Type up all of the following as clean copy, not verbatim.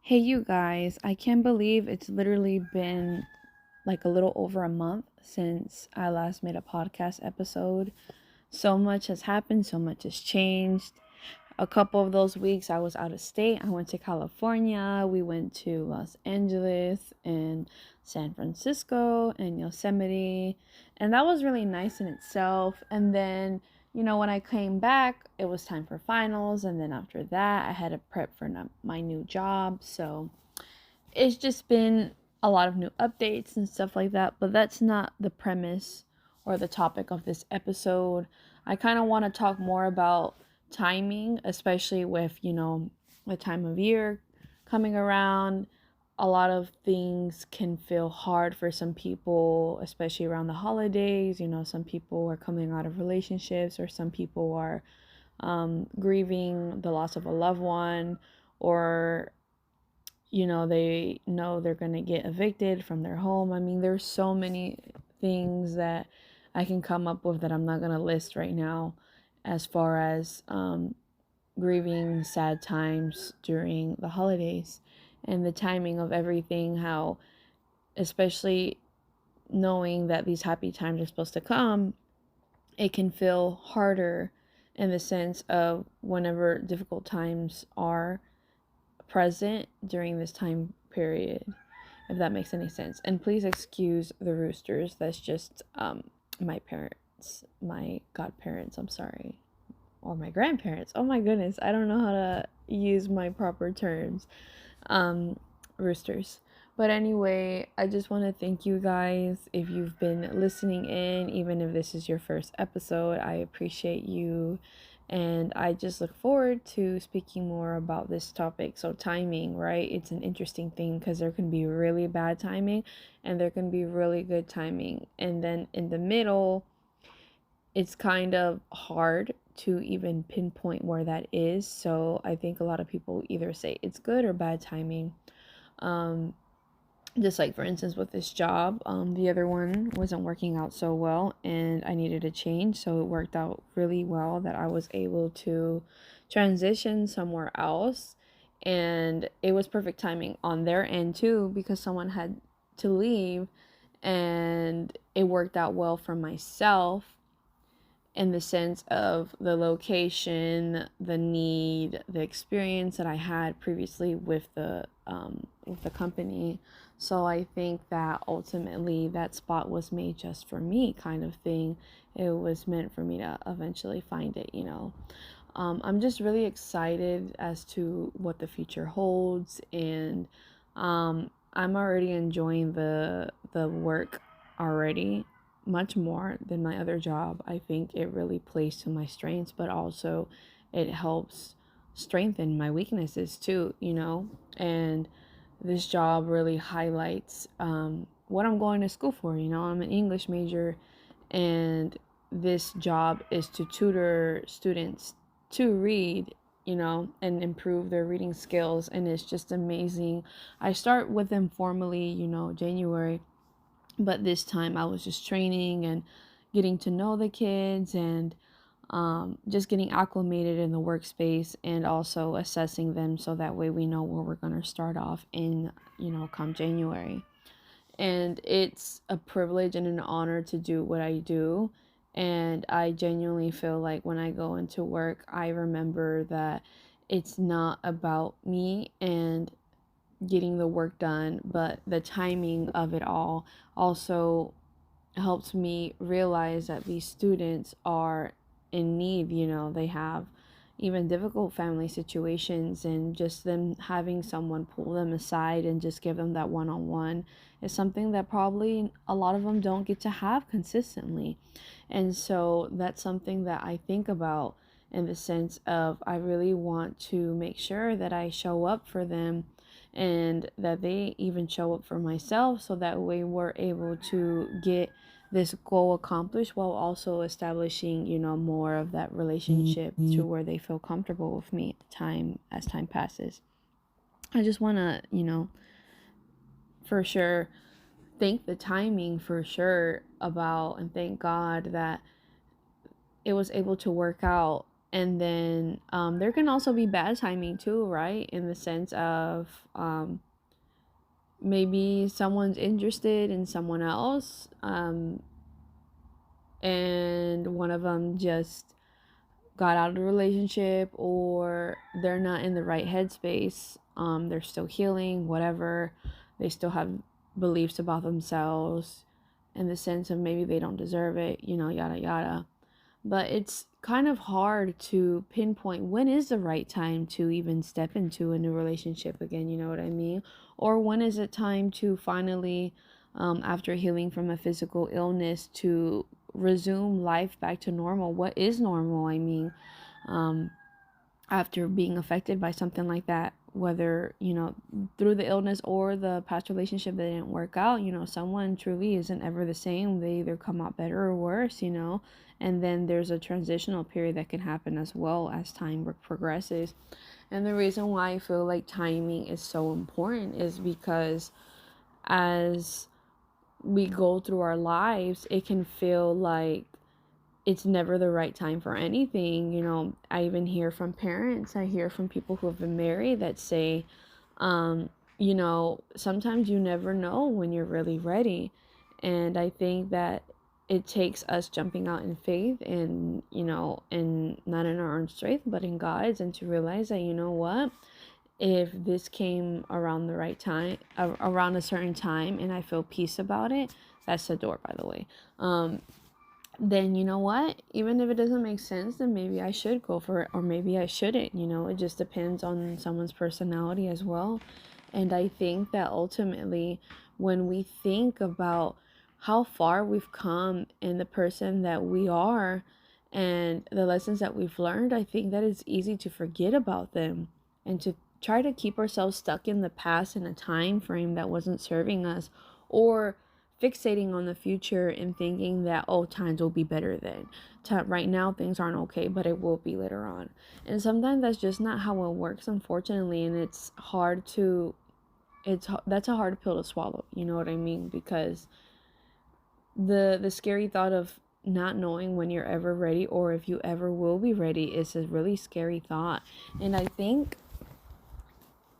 Hey, you guys, I can't believe it's literally been like a little over a month since I last made a podcast episode. So much has happened, so much has changed. A couple of those weeks I was out of state. I went to California, we went to Los Angeles and San Francisco and Yosemite, and that was really nice in itself. And then, when I came back, it was time for finals, and then after that, I had to prep for my new job. So it's just been a lot of new updates and stuff like that, but that's not the premise or the topic of this episode. I kind of want to talk more about timing, especially with, the time of year coming around. A lot of things can feel hard for some people, especially around the holidays. Some people are coming out of relationships, or some people are grieving the loss of a loved one, or they know they're going to get evicted from their home. I mean, there's so many things that I can come up with that I'm not going to list right now, as far as grieving sad times during the holidays and the timing of everything. How, especially knowing that these happy times are supposed to come, it can feel harder in the sense of whenever difficult times are present during this time period, if that makes any sense. And please excuse the roosters. That's just my parents, my godparents, I'm sorry, or my grandparents. Oh my goodness, I don't know how to use my proper terms. Roosters. But anyway, I just want to thank you guys if you've been listening in, even if this is your first episode. I appreciate you, and I just look forward to speaking more about this topic. So timing, right? It's an interesting thing because there can be really bad timing and there can be really good timing. And then in the middle, it's kind of hard to even pinpoint where that is. So I think a lot of people either say it's good or bad timing. Just like, for instance, with this job, the other one wasn't working out so well and I needed a change. So it worked out really well that I was able to transition somewhere else. And it was perfect timing on their end too, because someone had to leave, and it worked out well for myself in the sense of the location, the need, the experience that I had previously with the company. So I think that ultimately that spot was made just for me, kind of thing. It was meant for me to eventually find it. I'm just really excited as to what the future holds, and I'm already enjoying the work already much more than my other job. I think it really plays to my strengths, but also it helps strengthen my weaknesses too. And this job really highlights what I'm going to school for. I'm an English major, and this job is to tutor students to read, and improve their reading skills. And it's just amazing. I start with them formally, January, but this time I was just training and getting to know the kids, and just getting acclimated in the workspace, and also assessing them so that way we know where we're going to start off in, come January. And it's a privilege and an honor to do what I do. And I genuinely feel like when I go into work, I remember that it's not about me and getting the work done, but the timing of it all also helps me realize that these students are in need. They have even difficult family situations, and just them having someone pull them aside and just give them that one-on-one is something that probably a lot of them don't get to have consistently. And so that's something that I think about, in the sense of I really want to make sure that I show up for them, and that they even show up for myself, so that way we're able to get this goal accomplished while also establishing, more of that relationship to where they feel comfortable with me as time passes. I just want to, for sure thank the timing, for sure, about, and thank God that it was able to work out. And then there can also be bad timing too, right? In the sense of maybe someone's interested in someone else, and one of them just got out of the relationship, or they're not in the right headspace. They're still healing, whatever. They still have beliefs about themselves in the sense of maybe they don't deserve it, yada yada. But it's kind of hard to pinpoint when is the right time to even step into a new relationship again, you know what I mean? Or when is it time to finally, after healing from a physical illness, to resume life back to normal? What is normal? I mean, um, after being affected by something like that, whether, through the illness or the past relationship that didn't work out, someone truly isn't ever the same. They either come out better or worse, and then there's a transitional period that can happen as well as time progresses. And the reason why I feel like timing is so important is because as we go through our lives, it can feel like it's never the right time for anything. I even hear from parents, I hear from people who have been married that say, sometimes you never know when you're really ready. And I think that it takes us jumping out in faith and, and not in our own strength, but in God's, and to realize that, what, if this came around the right time, around a certain time, and I feel peace about it, that's the door, by the way. Then you know what? Even if it doesn't make sense, then maybe I should go for it, or maybe I shouldn't. It just depends on someone's personality as well. And I think that ultimately, when we think about how far we've come and the person that we are and the lessons that we've learned, I think that it's easy to forget about them and to try to keep ourselves stuck in the past in a time frame that wasn't serving us, or fixating on the future and thinking that, oh, times will be better then. Right now things aren't okay, but it will be later on. And sometimes that's just not how it works, unfortunately. And that's a hard pill to swallow, you know what I mean? Because the scary thought of not knowing when you're ever ready, or if you ever will be ready, is a really scary thought. And I think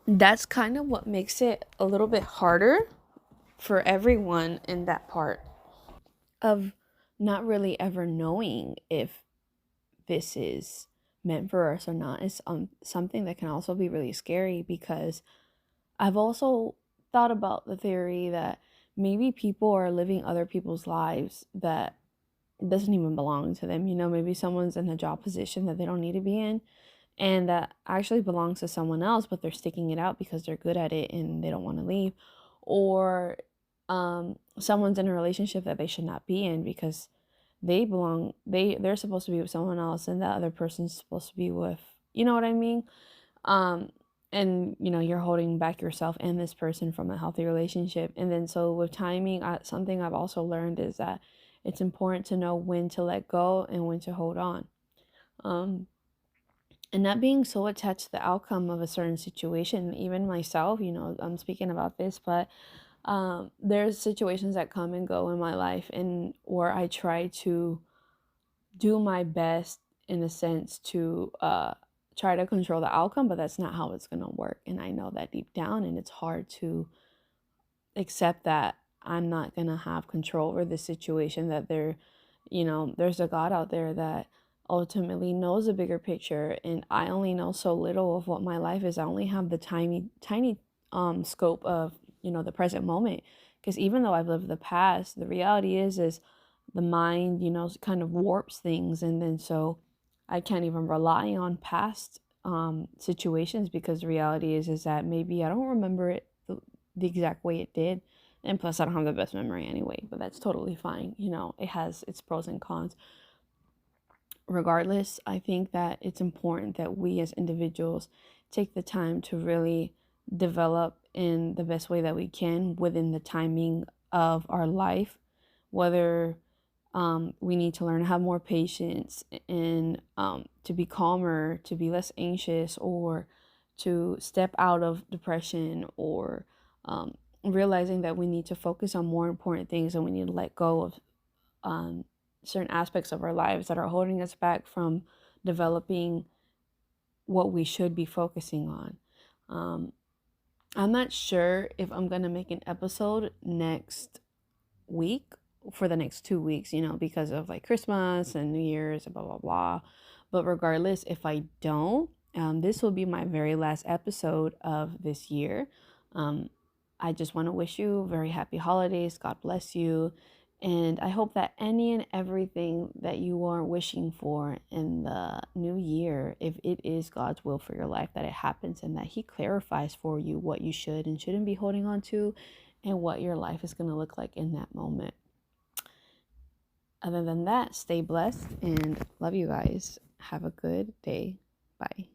that's kind of what makes it a little bit harder for everyone in that part of not really ever knowing if this is meant for us or not. Is something that can also be really scary, because I've also thought about the theory that maybe people are living other people's lives that doesn't even belong to them. Maybe someone's in a job position that they don't need to be in, and that actually belongs to someone else, but they're sticking it out because they're good at it and they don't want to leave. Or someone's in a relationship that they should not be in because they're supposed to be with someone else, and that other person's supposed to be with, you know what I mean? um and you're holding back yourself and this person from a healthy relationship. And then so with timing, something I've also learned is that it's important to know when to let go and when to hold on, um and not being so attached to the outcome of a certain situation. Even myself, I'm speaking about this, but there's situations that come and go in my life, and where I try to do my best, in a sense, to try to control the outcome, but that's not how it's going to work. And I know that deep down, and it's hard to accept that I'm not going to have control over the situation, that there's a God out there that ultimately knows the bigger picture, and I only know so little of what my life is. I only have the tiny scope of, the present moment. Because even though I've lived the past, the reality is the mind, kind of warps things. And then so I can't even rely on past situations, because the reality is that maybe I don't remember it the exact way it did. And plus, I don't have the best memory anyway, but that's totally fine. It has its pros and cons. Regardless, I think that it's important that we as individuals take the time to really develop in the best way that we can within the timing of our life. Whether we need to learn to have more patience, and to be calmer, to be less anxious, or to step out of depression, or realizing that we need to focus on more important things, and we need to let go of certain aspects of our lives that are holding us back from developing what we should be focusing on. I'm not sure if I'm going to make an episode next week for the next 2 weeks, because of like Christmas and New Year's and blah, blah, blah. But regardless, if I don't, this will be my very last episode of this year. I just want to wish you very happy holidays. God bless you. And I hope that any and everything that you are wishing for in the new year, if it is God's will for your life, that it happens and that He clarifies for you what you should and shouldn't be holding on to and what your life is going to look like in that moment. Other than that, stay blessed and love you guys. Have a good day. Bye.